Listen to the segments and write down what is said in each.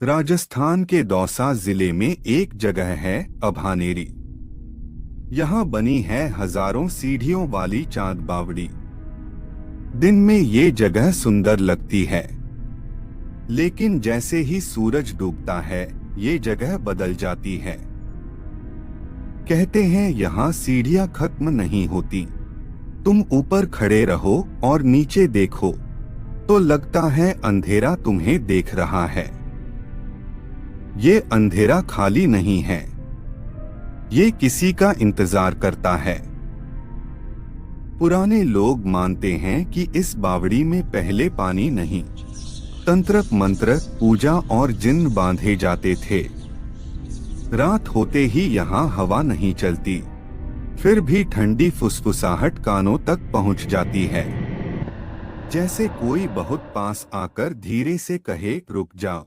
राजस्थान के दौसा जिले में एक जगह है अभानेरी। यहाँ बनी है हजारों सीढ़ियों वाली चांद बावड़ी। दिन में ये जगह सुंदर लगती है, लेकिन जैसे ही सूरज डूबता है ये जगह बदल जाती है। कहते हैं यहाँ सीढ़ियां खत्म नहीं होती। तुम ऊपर खड़े रहो और नीचे देखो तो लगता है अंधेरा तुम्हें देख रहा है। ये अंधेरा खाली नहीं है, ये किसी का इंतजार करता है। पुराने लोग मानते हैं कि इस बावड़ी में पहले पानी नहीं, तंत्र मंत्र पूजा और जिन बांधे जाते थे। रात होते ही यहाँ हवा नहीं चलती, फिर भी ठंडी फुसफुसाहट कानों तक पहुँच जाती है, जैसे कोई बहुत पास आकर धीरे से कहे रुक जाओ।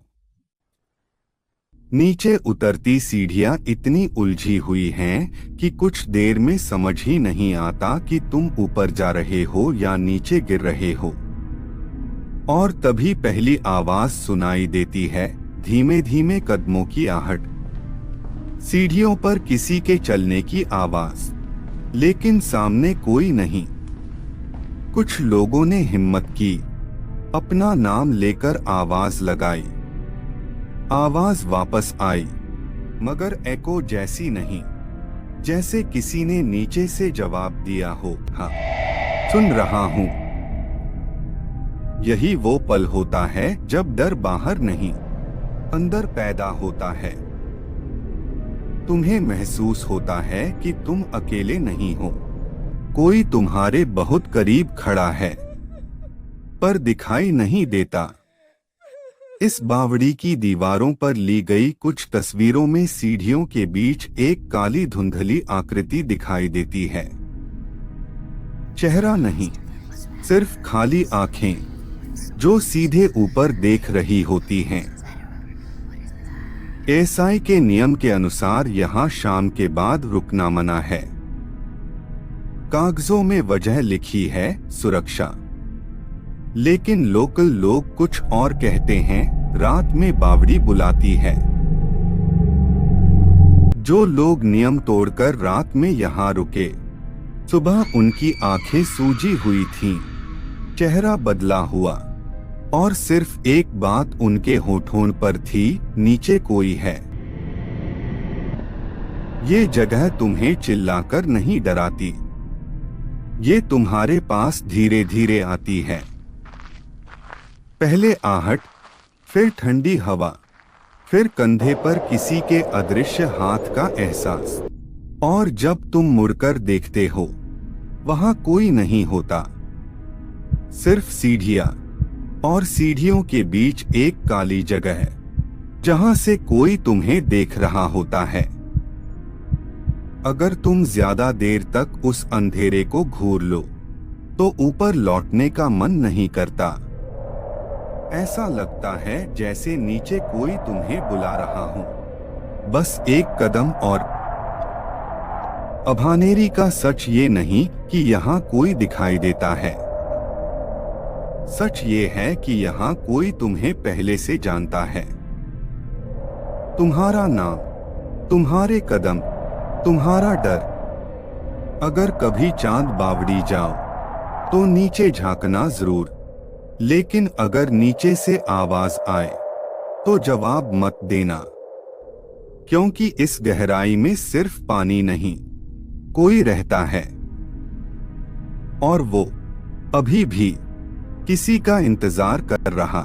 नीचे उतरती सीढ़ियां इतनी उलझी हुई हैं कि कुछ देर में समझ ही नहीं आता कि तुम ऊपर जा रहे हो या नीचे गिर रहे हो। और तभी पहली आवाज सुनाई देती है, धीमे धीमे कदमों की आहट, सीढ़ियों पर किसी के चलने की आवाज, लेकिन सामने कोई नहीं। कुछ लोगों ने हिम्मत की, अपना नाम लेकर आवाज लगाई। आवाज वापस आई, मगर एको जैसी नहीं, जैसे किसी ने नीचे से जवाब दिया हो, हाँ सुन रहा हूं। यही वो पल होता है जब डर बाहर नहीं, अंदर पैदा होता है। तुम्हें महसूस होता है कि तुम अकेले नहीं हो, कोई तुम्हारे बहुत करीब खड़ा है, पर दिखाई नहीं देता। इस बावड़ी की दीवारों पर ली गई कुछ तस्वीरों में सीढ़ियों के बीच एक काली धुंधली आकृति दिखाई देती है। चेहरा नहीं, सिर्फ खाली आंखें जो सीधे ऊपर देख रही होती हैं। एएसआई के नियम के अनुसार यहाँ शाम के बाद रुकना मना है। कागजों में वजह लिखी है सुरक्षा, लेकिन लोकल लोग कुछ और कहते हैं। रात में बावड़ी बुलाती है। जो लोग नियम तोड़कर रात में यहाँ रुके, सुबह उनकी आंखें सूजी हुई थीं, चेहरा बदला हुआ, और सिर्फ एक बात उनके होठों पर थी, नीचे कोई है। ये जगह तुम्हें चिल्लाकर नहीं डराती, ये तुम्हारे पास धीरे धीरे आती है। पहले आहट, फिर ठंडी हवा, फिर कंधे पर किसी के अदृश्य हाथ का एहसास। और जब तुम मुड़कर देखते हो, वहां कोई नहीं होता, सिर्फ सीढ़ियां, और सीढ़ियों के बीच एक काली जगह है जहां से कोई तुम्हें देख रहा होता है। अगर तुम ज्यादा देर तक उस अंधेरे को घूर लो, तो ऊपर लौटने का मन नहीं करता। ऐसा लगता है जैसे नीचे कोई तुम्हें बुला रहा हो, बस एक कदम और। अभानेरी का सच ये नहीं कि यहाँ कोई दिखाई देता है, सच ये है कि यहाँ कोई तुम्हें पहले से जानता है। तुम्हारा नाम, तुम्हारे कदम, तुम्हारा डर। अगर कभी चांद बावड़ी जाओ तो नीचे झांकना जरूर, लेकिन अगर नीचे से आवाज आए तो जवाब मत देना, क्योंकि इस गहराई में सिर्फ पानी नहीं, कोई रहता है। और वो अभी भी किसी का इंतजार कर रहा।